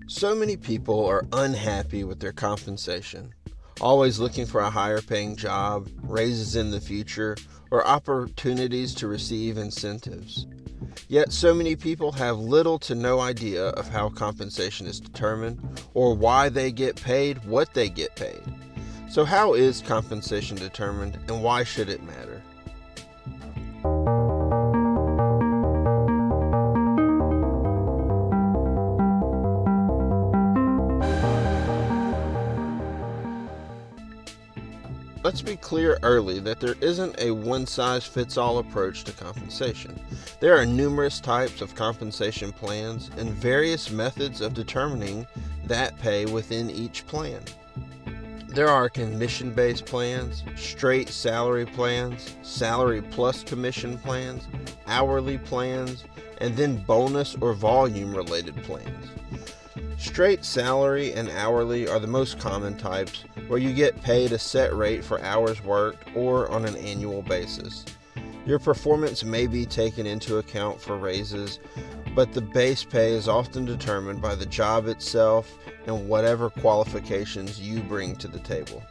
So many people are unhappy with their compensation, always looking for a higher paying job, raises in the future, or opportunities to receive incentives. Yet so many people have little to no idea of how compensation is determined or why they get paid what they get paid. So how is compensation determined and why should it matter? Let's be clear early that there isn't a one-size-fits-all approach to compensation. There are numerous types of compensation plans and various methods of determining that pay within each plan. There are commission-based plans, straight salary plans, salary plus commission plans, hourly plans, and then bonus or volume-related plans. Straight salary and hourly are the most common types, where you get paid a set rate for hours worked or on an annual basis. Your performance may be taken into account for raises, but the base pay is often determined by the job itself and whatever qualifications you bring to the table.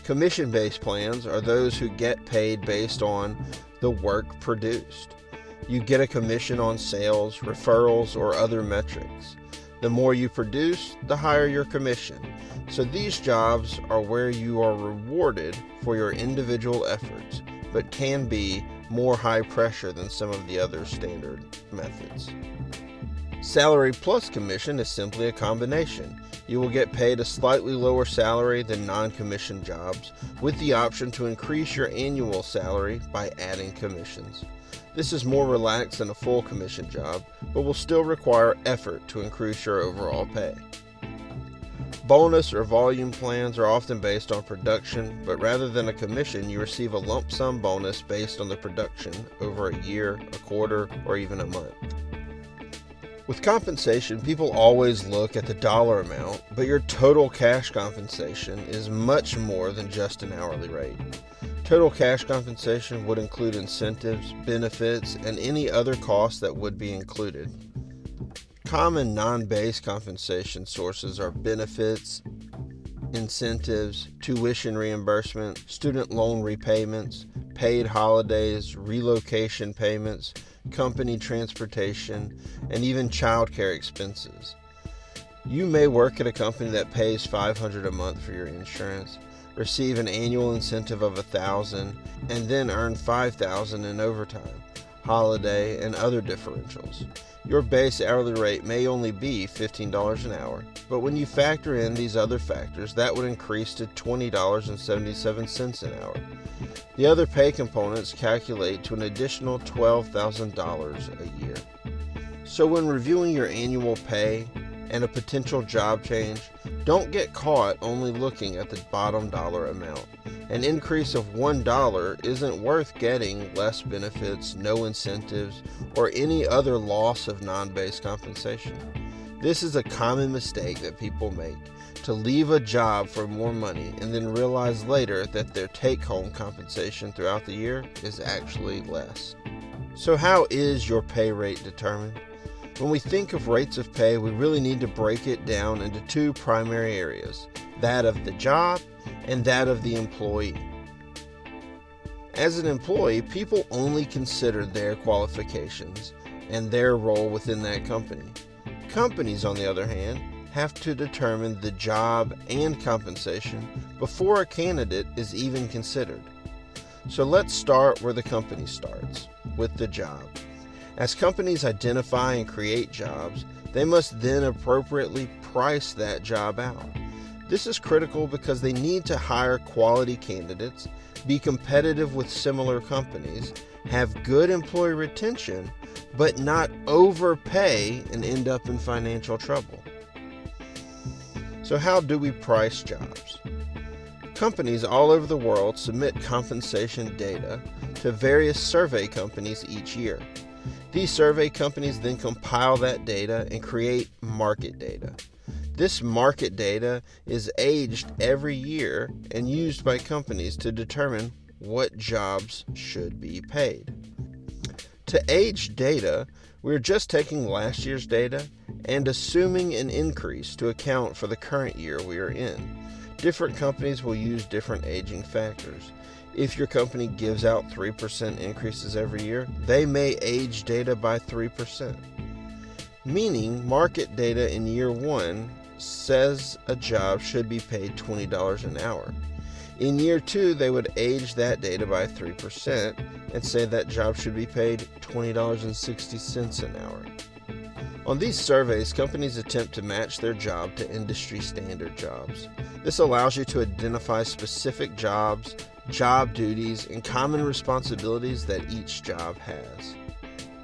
Commission-based plans are those who get paid based on the work produced. You get a commission on sales, referrals, or other metrics. The more you produce, the higher your commission. So these jobs are where you are rewarded for your individual efforts, but can be more high pressure than some of the other standard methods. Salary plus commission is simply a combination. You will get paid a slightly lower salary than non-commissioned jobs, with the option to increase your annual salary by adding commissions. This is more relaxed than a full commission job, but will still require effort to increase your overall pay. Bonus or volume plans are often based on production, but rather than a commission, you receive a lump sum bonus based on the production over a year, a quarter, or even a month. With compensation, people always look at the dollar amount, but your total cash compensation is much more than just an hourly rate. Total cash compensation would include incentives, benefits, and any other costs that would be included. Common non-base compensation sources are benefits, incentives, tuition reimbursement, student loan repayments, paid holidays, relocation payments, company transportation, and even childcare expenses. You may work at a company that pays $500 a month for your insurance, receive an annual incentive of $1,000, and then earn $5,000 in overtime, holiday, and other differentials. Your base hourly rate may only be $15 an hour, but when you factor in these other factors, that would increase to $20.77 an hour. The other pay components calculate to an additional $12,000 a year. So when reviewing your annual pay and a potential job change, don't get caught only looking at the bottom dollar amount. An increase of $1 isn't worth getting less benefits, no incentives, or any other loss of non-base compensation. This is a common mistake that people make, to leave a job for more money and then realize later that their take-home compensation throughout the year is actually less. So how is your pay rate determined? When we think of rates of pay, we really need to break it down into two primary areas, that of the job and that of the employee. As an employee, people only consider their qualifications and their role within that company. Companies, on the other hand, have to determine the job and compensation before a candidate is even considered. So let's start where the company starts, with the job. As companies identify and create jobs, they must then appropriately price that job out. This is critical because they need to hire quality candidates, be competitive with similar companies, have good employee retention, but not overpay and end up in financial trouble. So how do we price jobs? Companies all over the world submit compensation data to various survey companies each year. These survey companies then compile that data and create market data. This market data is aged every year and used by companies to determine what jobs should be paid. To age data, we're just taking last year's data and assuming an increase to account for the current year we are in. Different companies will use different aging factors. If your company gives out 3% increases every year, they may age data by 3%. Meaning, market data in year 1 says a job should be paid $20 an hour. In year 2, they would age that data by 3% and say that job should be paid $20.60 an hour. On these surveys, companies attempt to match their job to industry standard jobs. This allows you to identify specific jobs, job duties, and common responsibilities that each job has.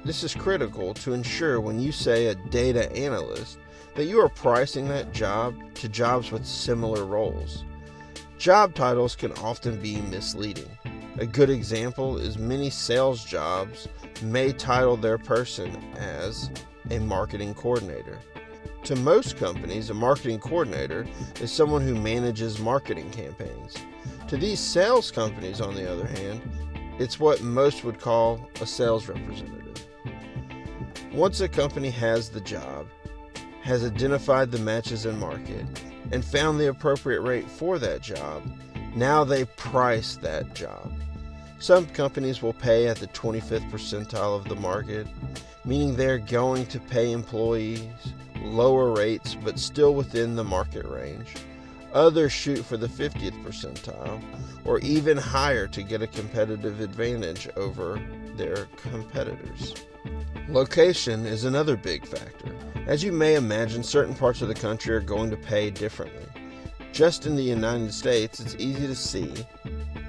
This is critical to ensure when you say a data analyst that you are pricing that job to jobs with similar roles. Job titles can often be misleading. A good example is many sales jobs may title their person as a marketing coordinator. To most companies, a marketing coordinator is someone who manages marketing campaigns. To these sales companies, on the other hand, it's what most would call a sales representative. Once a company has the job, has identified the matches in market, and found the appropriate rate for that job, now they price that job. Some companies will pay at the 25th percentile of the market, meaning they're going to pay employees lower rates but still within the market range. Others shoot for the 50th percentile or even higher to get a competitive advantage over their competitors. Location is another big factor. As you may imagine, certain parts of the country are going to pay differently. Just in the United States, it's easy to see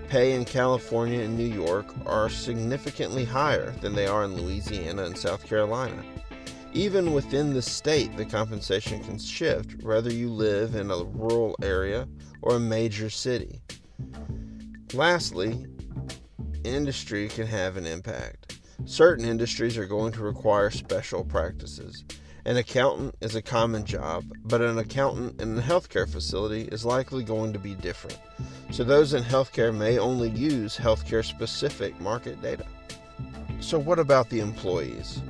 pay in California and New York are significantly higher than they are in Louisiana and South Carolina. Even within the state, the compensation can shift whether you live in a rural area or a major city. Lastly, industry can have an impact. Certain industries are going to require special practices. An accountant is a common job, but an accountant in a healthcare facility is likely going to be different. So those in healthcare may only use healthcare-specific market data. So what about the employees?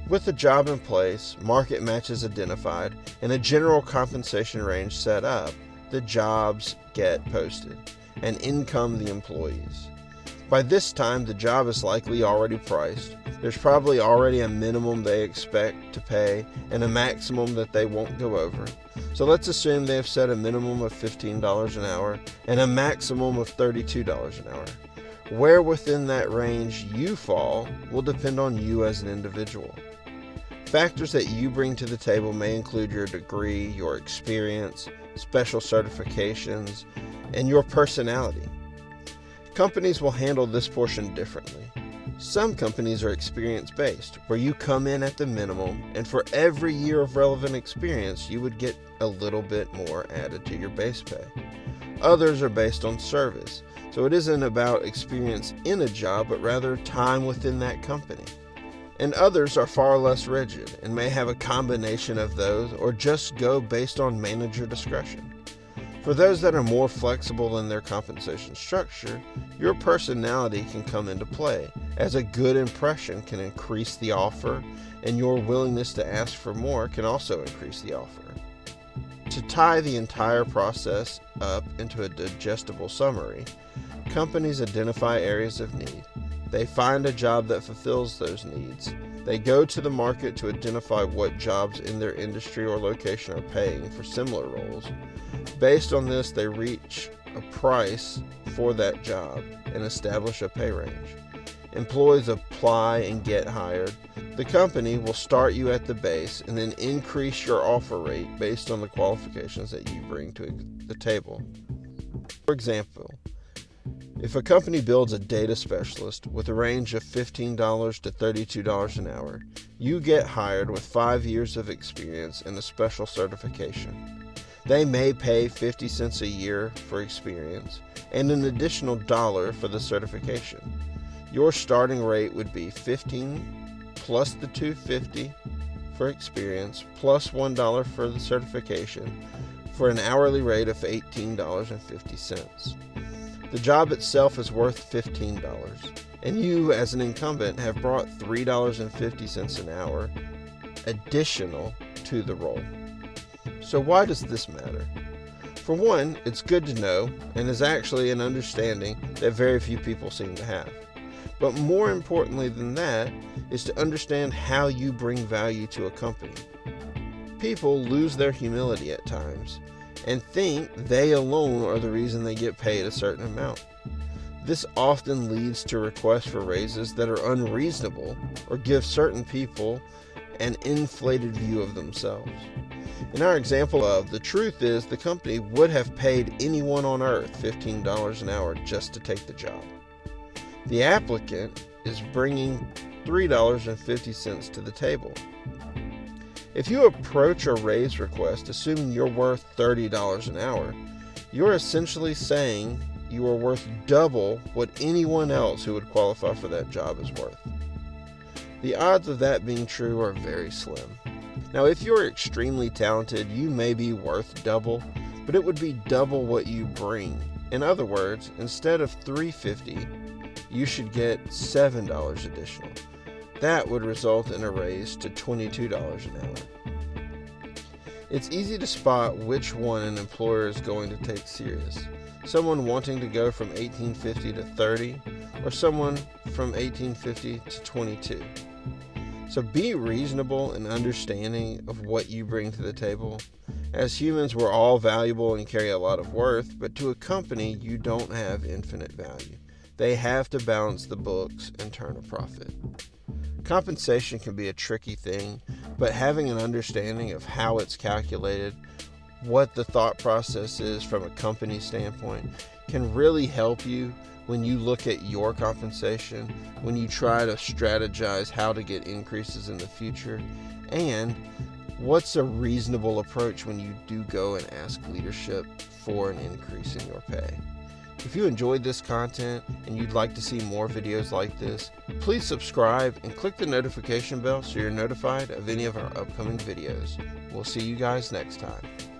With the job in place, market matches identified, and a general compensation range set up, the jobs get posted, and in come the employees. By this time, the job is likely already priced. There's probably already a minimum they expect to pay and a maximum that they won't go over. So let's assume they have set a minimum of $15 an hour and a maximum of $32 an hour. Where within that range you fall will depend on you as an individual. Factors that you bring to the table may include your degree, your experience, special certifications, and your personality. Companies will handle this portion differently. Some companies are experience-based, where you come in at the minimum, and for every year of relevant experience, you would get a little bit more added to your base pay. Others are based on service, so it isn't about experience in a job, but rather time within that company. And others are far less rigid, and may have a combination of those, or just go based on manager discretion. For those that are more flexible in their compensation structure, your personality can come into play, as a good impression can increase the offer, and your willingness to ask for more can also increase the offer. To tie the entire process up into a digestible summary, companies identify areas of need. They find a job that fulfills those needs. They go to the market to identify what jobs in their industry or location are paying for similar roles. Based on this, they reach a price for that job and establish a pay range. Employees apply and get hired. The company will start you at the base and then increase your offer rate based on the qualifications that you bring to the table. For example, if a company builds a data specialist with a range of $15 to $32 an hour, you get hired with 5 years of experience and a special certification. They may pay 50 cents a year for experience and an additional $1 for the certification. Your starting rate would be $15 plus the $2.50 for experience plus $1 for the certification for an hourly rate of $18.50. The job itself is worth $15. and you as an incumbent have brought $3.50 an hour additional to the role. So why does this matter? For one, it's good to know and is actually an understanding that very few people seem to have. But more importantly than that is to understand how you bring value to a company. People lose their humility at times and think they alone are the reason they get paid a certain amount. This often leads to requests for raises that are unreasonable or give certain people an inflated view of themselves. In our example of the truth is the company would have paid anyone on earth $15 an hour just to take the job. The applicant is bringing $3.50 to the table. If you approach a raise request assuming you're worth $30 an hour, you're essentially saying you are worth double what anyone else who would qualify for that job is worth. The odds of that being true are very slim. Now, if you're extremely talented, you may be worth double, but it would be double what you bring. In other words, instead of $3.50, you should get $7 additional. That would result in a raise to $22 an hour. It's easy to spot which one an employer is going to take serious. Someone wanting to go from $18.50 to $30, or someone from $18.50 to $22. So be reasonable and understanding of what you bring to the table. As humans, we're all valuable and carry a lot of worth, but to a company, you don't have infinite value. They have to balance the books and turn a profit. Compensation can be a tricky thing, but having an understanding of how it's calculated, what the thought process is from a company standpoint, can really help you when you look at your compensation, when you try to strategize how to get increases in the future, and what's a reasonable approach when you do go and ask leadership for an increase in your pay. If you enjoyed this content and you'd like to see more videos like this, please subscribe and click the notification bell so you're notified of any of our upcoming videos. We'll see you guys next time.